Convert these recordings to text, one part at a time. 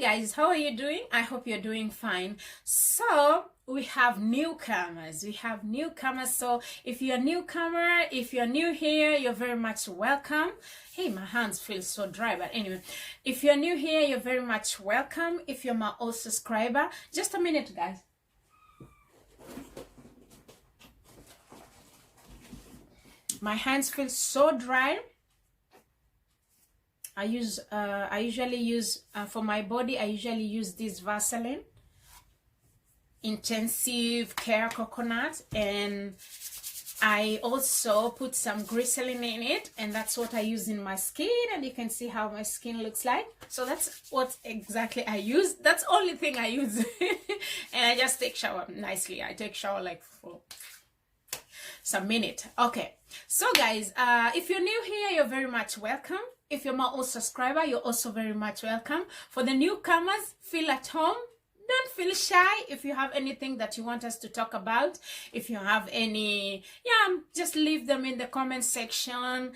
guys, how are you doing? I hope you're doing fine. So we have newcomers. So if you're a newcomer, if you're new here, you're very much welcome. Hey, my hands feel so dry, but anyway, if you're new here, you're very much welcome. If you're my old subscriber, just a minute, guys. My hands feel so dry. I usually use for my body, I usually use this Vaseline Intensive Care Coconut, and I also put some glycerin in it, and that's what I use in my skin, and you can see how my skin looks like. So that's what exactly I use. That's the only thing I use. And I just take shower nicely. I take shower like for some minute. Okay, so guys, if you're new here, you're very much welcome. If you're my old subscriber, you're also very much welcome. For the newcomers, feel at home. Don't feel shy. If you have anything that you want us to talk about, if you have any, just leave them in the comment section.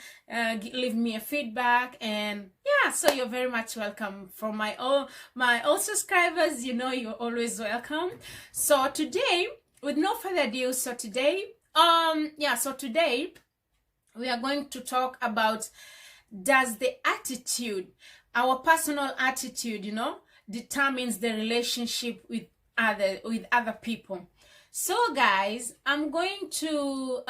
Leave me a feedback, and so you're very much welcome. For my old subscribers, you know you're always welcome. So today, with no further ado, today we are going to talk about, does the attitude, our personal attitude, determines the relationship with other people. So guys, I'm going to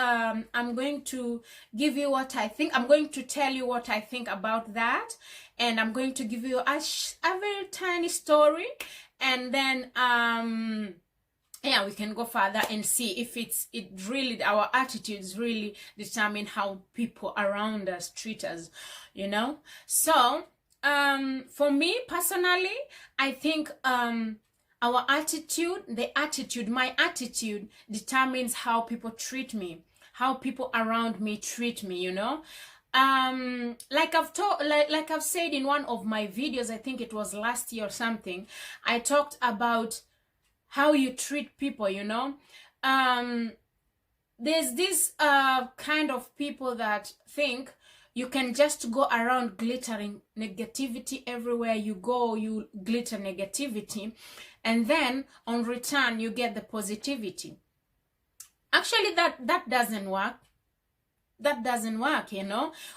give you what I think. I'm going to tell you what I think about that, and I'm going to give you a very tiny story, and then we can go further and see if our attitudes really determine how people around us treat us, So for me personally, I think our attitude, my attitude determines how people treat me, how people around me treat me, like I've said in one of my videos, I think it was last year or something, I talked about how you treat people, there's this kind of people that think you can just go around glittering negativity everywhere you go. You glitter negativity, and then on return you get the positivity. Actually, that doesn't work. That doesn't work,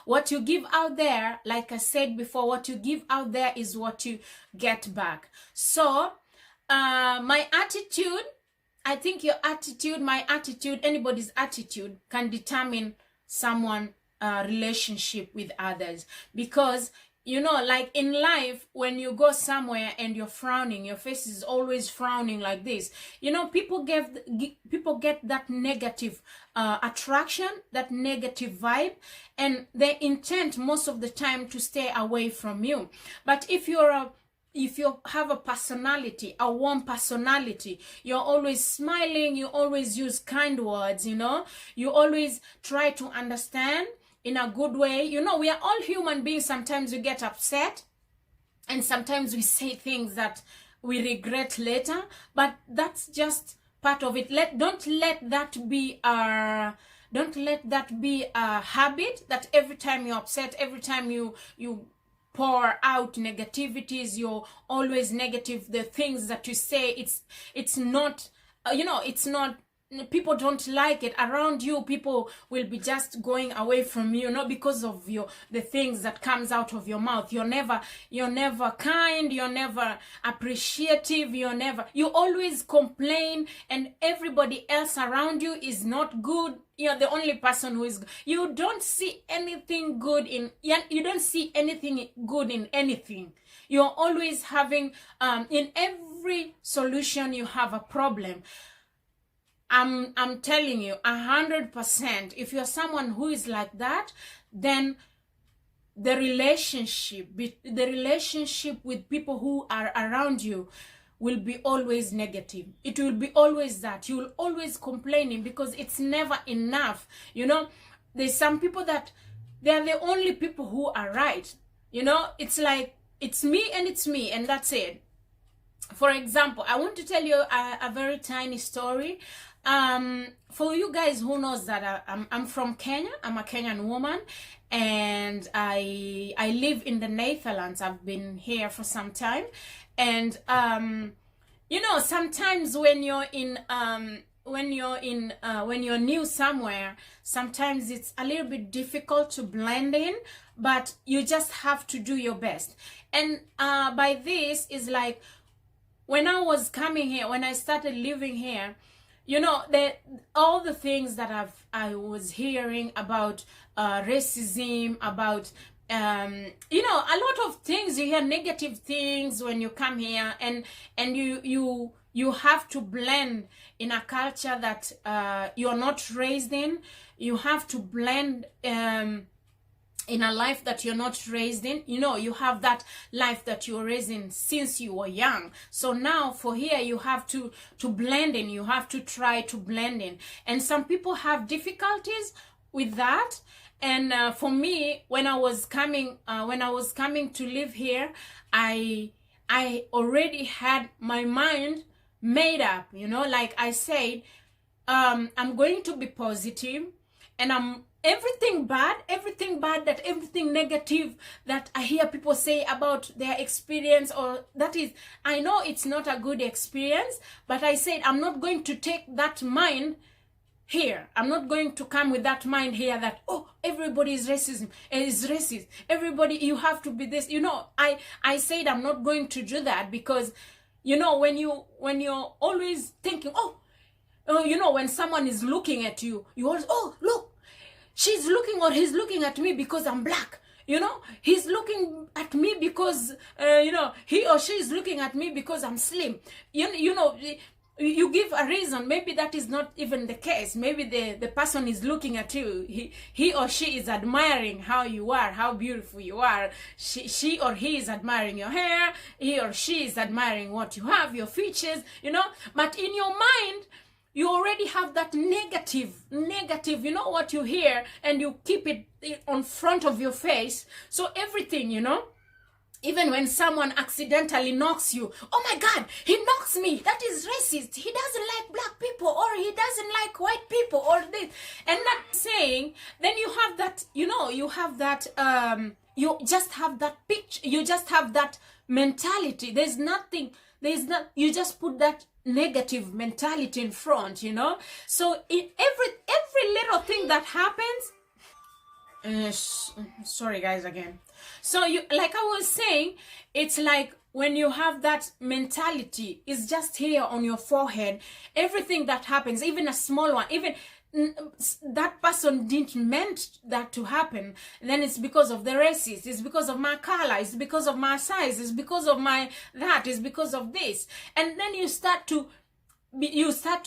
What you give out there, like I said before, what you give out there is what you get back. So my attitude, I think your attitude, my attitude, anybody's attitude can determine someone's relationship with others. Because, like in life, when you go somewhere and you're frowning, your face is always frowning like this, people get that negative attraction, that negative vibe, and they intend most of the time to stay away from you. But if you have a personality, a warm personality, you're always smiling, you always use kind words, you always try to understand in a good way. We are all human beings. Sometimes we get upset, and sometimes we say things that we regret later, but that's just part of it. Don't let that be a habit, that every time you're upset, every time you pour out negativities, you're always negative. The things that you say, it's not, it's not, people don't like it around you. People will be just going away from you, not because of the things that comes out of your mouth. You're never kind, you're never appreciative, you always complain, and everybody else around you is not good. You're the only person who is. You don't see anything good in anything. You're always having in every solution you have a problem. I'm telling you 100%, if you're someone who is like that, then the relationship with people who are around you will be always negative. It will be always that. You will always complaining because it's never enough. There's some people that they're the only people who are right. It's like, it's me, and that's it. For example, I want to tell you a very tiny story. for you guys who knows that I'm from Kenya. I'm a Kenyan woman, and I live in the Netherlands. I've been here for some time, and you know, sometimes when you're in when you're new somewhere, sometimes it's a little bit difficult to blend in, but you just have to do your best. And by this is like, when I was coming here, when I started living here, you know, all the things that I was hearing about racism, about you know, a lot of things. You hear negative things when you come here, and you have to blend in a culture that you're not raised in. You have to blend in a life that you're not raised in. You know, you have that life that you were raised in since you were young. So now for here, you have to blend in. You have to try to blend in. And some people have difficulties with that. And for me, when I was coming to live here, I already had my mind made up, you know, like I said, I'm going to be positive, and everything bad, everything negative that I hear people say about their experience, or that is, I know it's not a good experience, but I said I'm not going to take that mind here. I'm not going to come with that mind here that, oh, everybody is racist. Everybody, you have to be this. You know, I said I'm not going to do that, because, you know, when you're always thinking, oh, you know, when someone is looking at you, you always, oh, look, she's looking or he's looking at me because I'm black. You know, he's looking at me because, you know, he or she is looking at me because I'm slim. You know, you give a reason. Maybe that is not even the case. Maybe the person is looking at you. He or she is admiring how you are, how beautiful you are. She or he is admiring your hair. He or she is admiring what you have, your features, you know. But in your mind, you already have that negative, you know, what you hear, and you keep it on front of your face. So everything, you know, even when someone accidentally knocks you, oh my God, he knocks me, that is racist, he doesn't like black people, or he doesn't like white people, or this, and that saying, then you have that, you know, you have that, you just have that picture, you just have that mentality. You just put that negative mentality in front, you know. So in every little thing that happens, sorry guys again. So you, like I was saying, it's like when you have that mentality, it's just here on your forehead. Everything that happens, even a small one, even that person didn't meant that to happen, then it's because of the racist, it's because of my color, it's because of my size, it's because of my that, it's because of this. And then you start to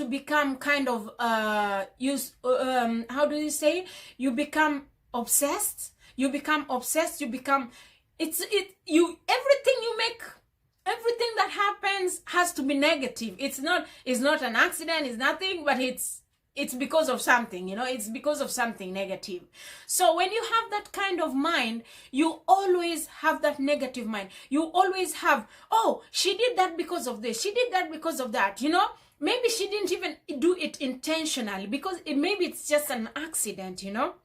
become kind of how do you say, you become obsessed. You become everything you make, everything that happens has to be negative. It's not an accident, it's nothing, but it's because of something, you know, it's because of something negative. So when you have that kind of mind, you always have that negative mind. You always have, oh, she did that because of this, she did that because of that, you know. Maybe she didn't even do it intentionally, because maybe it's just an accident, you know.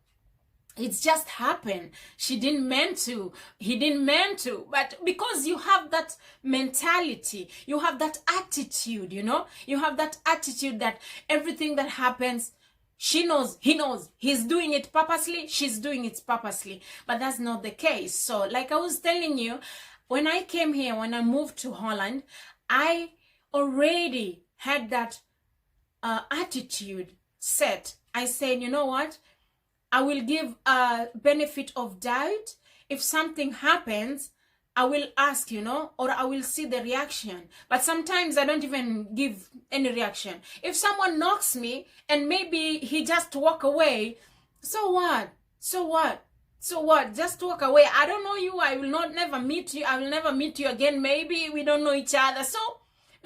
It's just happened. She didn't meant to. He didn't meant to. But because you have that mentality, you have that attitude, you know, you have that attitude that everything that happens, she knows, he knows, he's doing it purposely, she's doing it purposely. But that's not the case. So like I was telling you, when I came here, when I moved to Holland, I already had that attitude set. I said, you know what? I will give a benefit of doubt. If something happens, I will ask, you know, or I will see the reaction. But sometimes I don't even give any reaction. If someone knocks me and maybe he just walk away, so what? So what? So what? Just walk away. I don't know you. I will never meet you. I will never meet you again. Maybe we don't know each other. So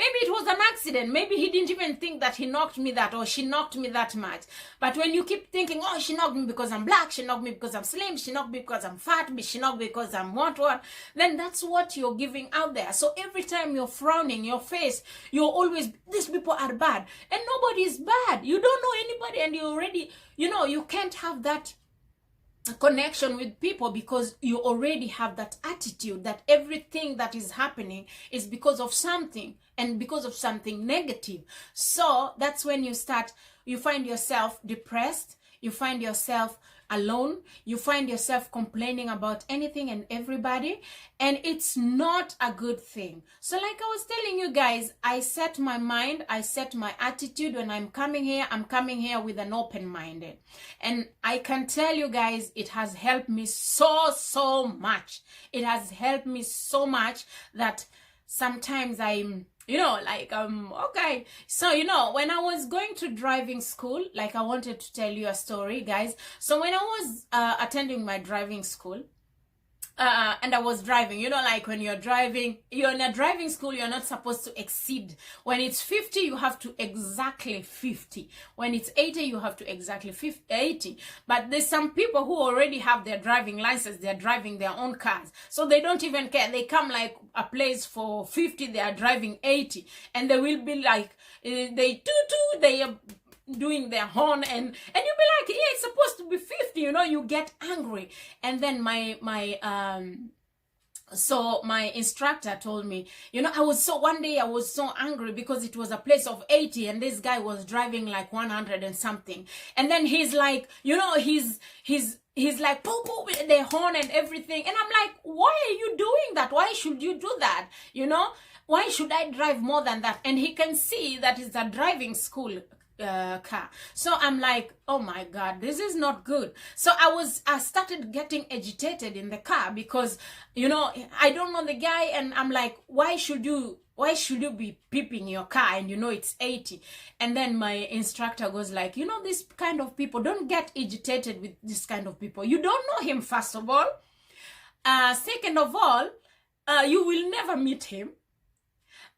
Maybe it was an accident. Maybe he didn't even think that he knocked me that or she knocked me that much. But when you keep thinking, oh, she knocked me because I'm black, she knocked me because I'm slim, she knocked me because I'm fat, she knocked me because I'm what, then that's what you're giving out there. So every time you're frowning, your face, you're always, these people are bad. And nobody is bad. You don't know anybody, and you already, you can't have that connection with people because you already have that attitude that everything that is happening is because of something, and because of something negative. So that's when you find yourself depressed, you find yourself alone, you find yourself complaining about anything and everybody, and it's not a good thing. So like I was telling you guys, I set my mind, I set my attitude. When I'm coming here with an open mind, and I can tell you guys, it has helped me so much. It has helped me so much that sometimes I'm okay. So when I was going to driving school, like, I wanted to tell you a story, guys. So when I was attending my driving school, and I was driving, like when you're driving, you're in a driving school, you're not supposed to exceed. When it's 50, you have to exactly 50. When it's 80, you have to exactly 80. But there's some people who already have their driving license, they're driving their own cars. So they don't even care. They come like a place for 50, they are driving 80. And they will be like, they are doing their horn, and you'll be like, yeah, it's supposed to be 50, you get angry. And then so my instructor told me, one day I was so angry because it was a place of 80 and this guy was driving like 100 and something. And then he's like, he's like, poo poo, the horn and everything. And I'm like, why are you doing that? Why should you do that? Why should I drive more than that? And he can see that it's a driving school car. So I'm like, oh my God, this is not good. So I started getting agitated in the car because, I don't know the guy, and I'm like, why should you be peeping your car and it's 80? And then my instructor goes like, this kind of people, don't get agitated with this kind of people. You don't know him, first of all. Second of all, you will never meet him.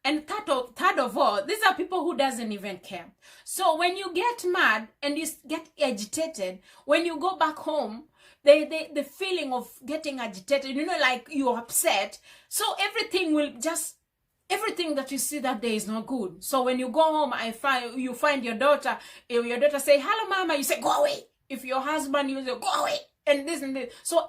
And third of all, these are people who doesn't even care. So when you get mad and you get agitated, when you go back home, the feeling of getting agitated, like you're upset. So everything that you see that day is not good. So when you go home, you find your daughter. If your daughter say, hello, mama, you say, go away. If your husband, you say, go away. And this and this. So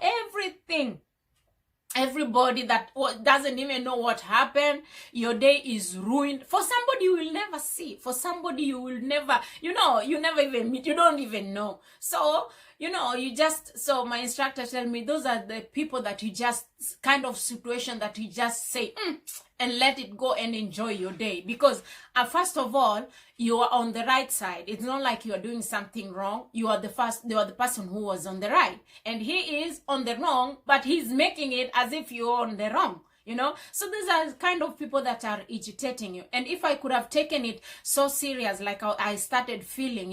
everybody that doesn't even know what happened, your day is ruined. For somebody you will never see. For somebody you will never, you never even meet. You don't even know. So, so my instructor tell me, those are the people that you just, kind of situation that you just say, and let it go and enjoy your day. Because first of all, you are on the right side. It's not like you are doing something wrong. You are the person who was on the right. And he is on the wrong, but he's making it as if you're on the wrong. So these are kind of people that are agitating you. And if I could have taken it so serious, like I started feeling,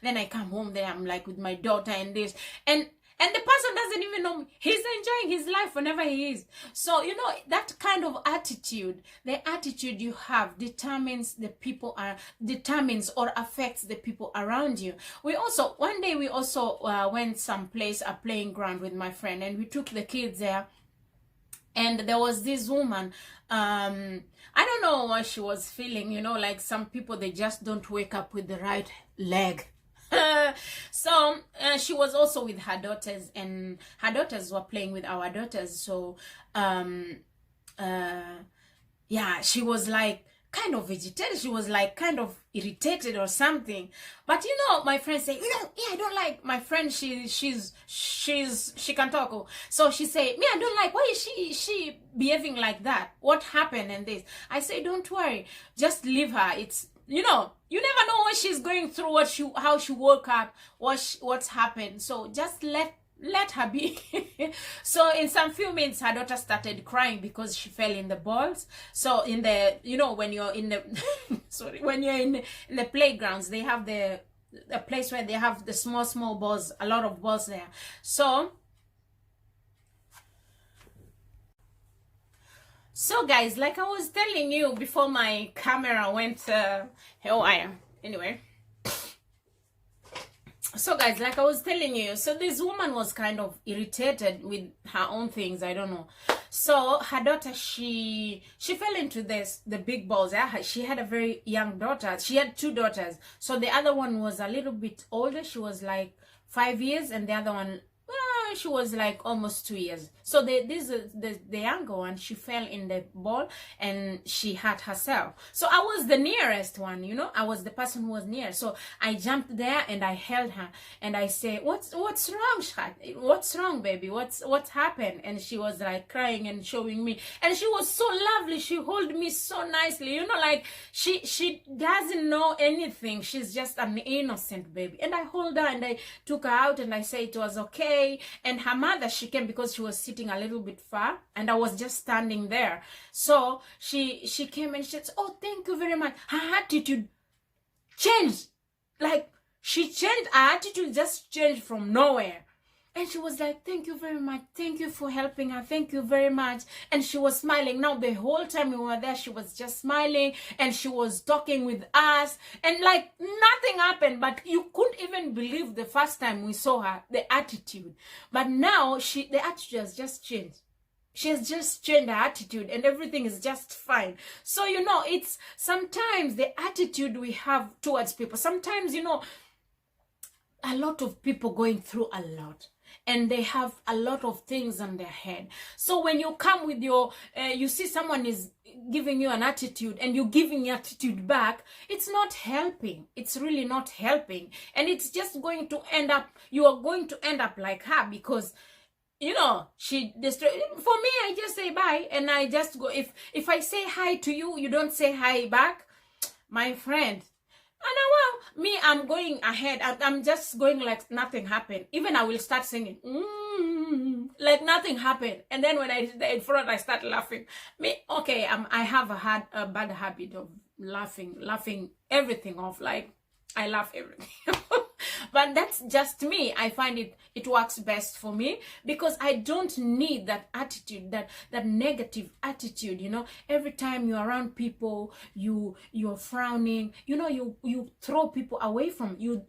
then I come home, then I'm like with my daughter and this, and the person doesn't even know me. He's enjoying his life whenever he is. So, that kind of attitude, the attitude you have determines or affects the people around you. One day we also went someplace, a playing ground with my friend, and we took the kids there. And there was this woman, I don't know what she was feeling, like some people, they just don't wake up with the right leg. So she was also with her daughters, and her daughters were playing with our daughters. So, yeah, she was like kind of agitated. She was like kind of irritated or something. But my friend said, I don't like my friend. She can talk. So she said, I don't like, why is she behaving like that? What happened and this? I say, don't worry, just leave her. It's, you never know what she's going through, how she woke up, what's happened. So just let her be. So in some few minutes, her daughter started crying because she fell in the balls. So in the, when you're in the, when you're in the playgrounds, they have the place where they have the small balls, a lot of balls there. So guys, like I was telling you before my camera went haywire. Anyway, so guys, like I was telling you, so this woman was kind of irritated with her own things, I don't know. So her daughter, she fell into the big balls. Yeah? She had a very young daughter. She had 2 daughters. So the other one was a little bit older. She was like 5 years, and the other one, she was like almost 2 years. So the younger one, she fell in the ball and she hurt herself. So I was the nearest one, you know. I was the person who was near. So I jumped there and I held her and I say, what's wrong, Shat? What's wrong, baby? What's happened? And she was like crying and showing me. And she was so lovely. She held me so nicely, you know, like she doesn't know anything. She's just an innocent baby. And I hold her and I took her out and I say it was okay. And her mother, she came because she was sitting a little bit far and I was just standing there. So she came and she said, oh, thank you very much. Her attitude changed. Like, she changed. Her attitude just changed from nowhere. And she was like, thank you very much. Thank you for helping her. Thank you very much. And she was smiling. Now, the whole time we were there, she was just smiling. And she was talking with us. And like, nothing happened. But you couldn't even believe the first time we saw her, the attitude. But now, the attitude has just changed. She has just changed her attitude and everything is just fine. So, you know, it's sometimes the attitude we have towards people. Sometimes, you know, a lot of people going through a lot. And they have a lot of things on their head. So when you come with your, you see someone is giving you an attitude and you're giving attitude back, it's not helping. It's really not helping. And it's just going to end up, you are going to end up like her because, you know, she destroyed. For me, I just say bye and I just go. If I say hi to you, you don't say hi back, my friend. And me, I'm going ahead. I'm just going like nothing happened. Even I will start singing, like nothing happened. And then when in front, I start laughing. Me, okay, I have a bad habit of laughing everything off. Like I laugh everything. But that's just me. I find it works best for me because I don't need that attitude, that negative attitude, you know. Every time you're around people, you're frowning, you know, you throw people away from you,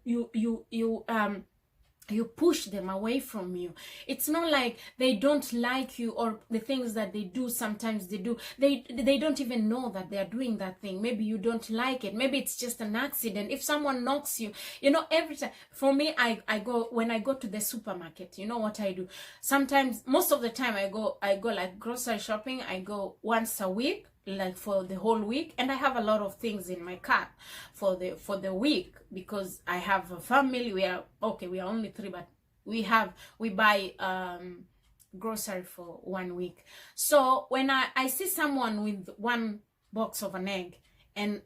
you push them away from you. It's not like they don't like you or the things that they do. Sometimes they do. They don't even know that they are doing that thing. Maybe you don't like it. Maybe it's just an accident. If someone knocks you, you know, every time. For me, when I go to the supermarket, you know what I do? Sometimes, most of the time I go like grocery shopping. I go once a week, like for the whole week, and I have a lot of things in my cart for the week because I have a family. We are only 3, but we buy grocery for 1 week. So when I see someone with 1 box of an egg and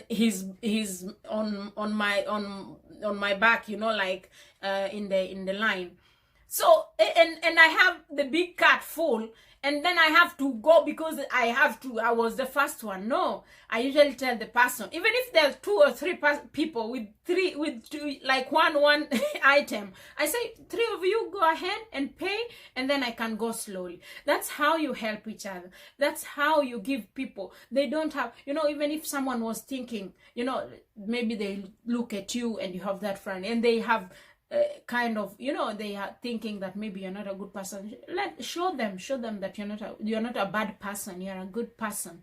he's on my back, you know, like in the line. So and I have the big cart full. And then I have to go because I was the first one. No, I usually tell the person, even if there's 2 or 3 people with 2, like one item, I say 3 of you go ahead and pay, and then I can go slowly. That's how you help each other. That's how you give people. They don't have, you know, even if someone was thinking, you know, maybe they look at you and you have that friend and they have kind of, you know, they are thinking that maybe you're not a good person. Show them that you're not a bad person. You're a good person.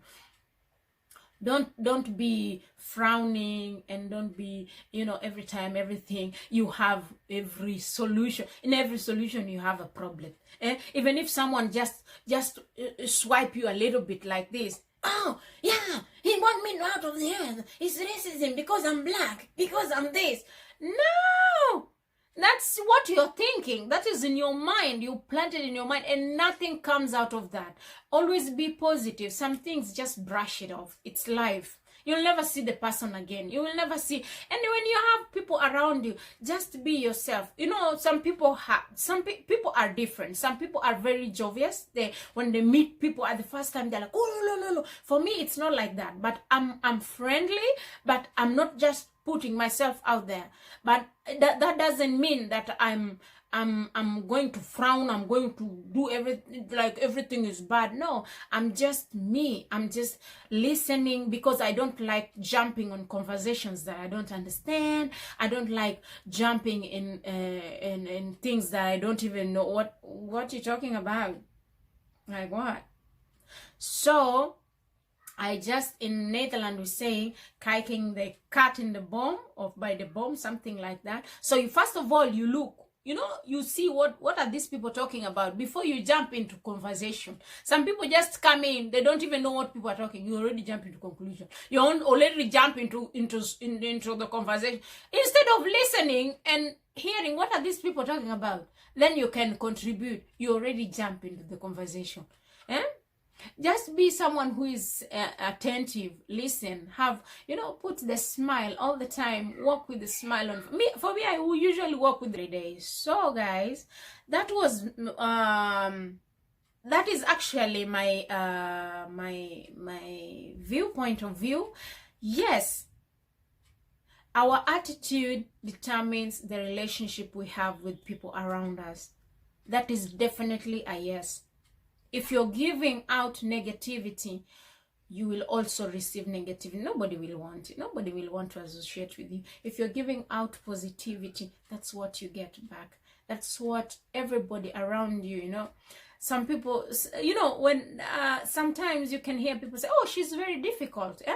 Don't be frowning and don't be, you know, every time everything you have every solution. In every solution you have a problem. Even if someone just swipe you a little bit like this. Oh, yeah, he want me out of the earth. It's racism because I'm black, because I'm this. No! That's what you're thinking. That is in your mind. You planted in your mind and nothing comes out of that. Always be positive. Some things, just brush it off. It's life. You'll never see the person again. You will never see. And when you have people around you, just be yourself. You know, some people are different. Some people are very jovious. When they meet people at the first time, they're like, oh, no. For me, it's not like that. But I'm friendly, but I'm not just putting myself out there. But that doesn't mean that I'm I'm going to frown, I'm going to do everything like everything is bad. No, I'm just me. I'm just listening, because I don't like jumping on conversations that I don't understand. I don't like jumping in things that I don't even know what you're talking about. Like what? So I just, in Netherlands we say kijking the cat in the boom, or by the boom, something like that. So you, first of all, you look, you know, you see what are these people talking about before you jump into conversation. Some people just come in, they don't even know what people are talking. You already jump into conclusion. You already jump into the conversation instead of listening and hearing what are these people talking about. Then you can contribute. You already jump into the conversation. Eh? Just be someone who is attentive, listen, have, you know, put the smile all the time, walk with the smile on me. For me, I will usually walk with the day. So guys, that was that is actually my my viewpoint of view. Yes, our attitude determines the relationship we have with people around us. That is definitely a yes. If you're giving out negativity, you will also receive negativity. Nobody will want it. Nobody will want to associate with you. If you're giving out positivity, that's what you get back. That's what everybody around you, you know. Some people, you know, when sometimes you can hear people say, oh, she's very difficult. Eh?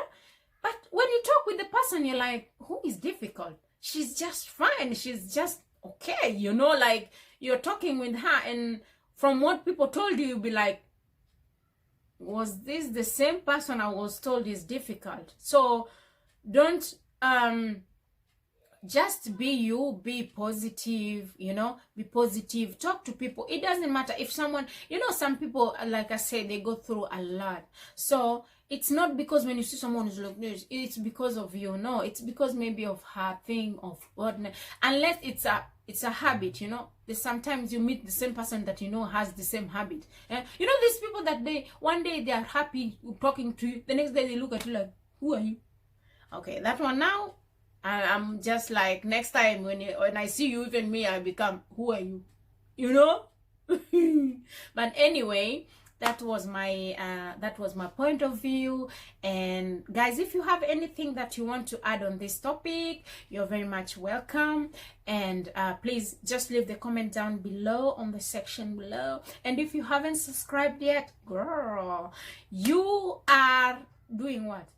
But when you talk with the person, you're like, who is difficult? She's just fine. She's just okay. You know, like you're talking with her, and from what people told you, you'll be like, was this the same person I was told is difficult? So don't just be you, be positive, you know, be positive, talk to people. It doesn't matter if someone, you know, some people, like I said, they go through a lot. So it's not because when you see someone who's like this, it's because of you. No, it's because maybe of her thing, of what, unless it's a habit, you know. There's sometimes you meet the same person that you know has the same habit. You know, these people that one day they are happy talking to you, the next day they look at you like, who are you? Okay, that one now, I'm just like, next time when I see you, even me, I become, who are you? You know? But anyway, that was my point of view. And guys, if you have anything that you want to add on this topic, you're very much welcome. And please just leave the comment down below on the section below. And if you haven't subscribed yet, girl, you are doing what?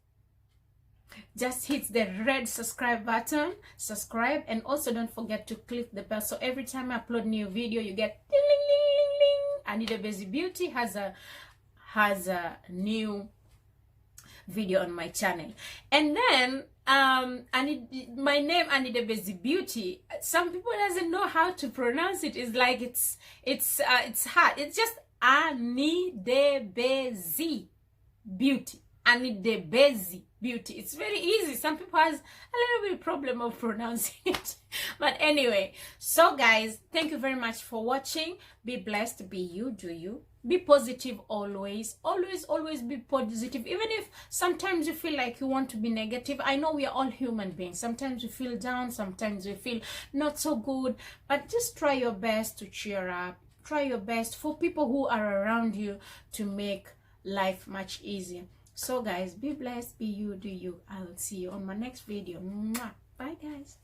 Just hit the red subscribe button, subscribe, and also don't forget to click the bell, so every time I upload new video you get ding, ding, ding, ding, ding. Anita Busy Beauty has a new video on my channel. And then my name, Anita Busy Beauty, some people doesn't know how to pronounce it. It's like it's hard. It's just Anita Busy Beauty. Anita Busy Beauty. It's very easy. Some people has a little bit problem of pronouncing it. But anyway, so guys, thank you very much for watching. Be blessed, be you, do you. Be positive always. Always be positive. Even if sometimes you feel like you want to be negative. I know we are all human beings. Sometimes we feel down, sometimes we feel not so good. But just try your best to cheer up. Try your best for people who are around you to make life much easier. So guys, be blessed, be you, do you. I will see you on my next video. Mwah. Bye guys.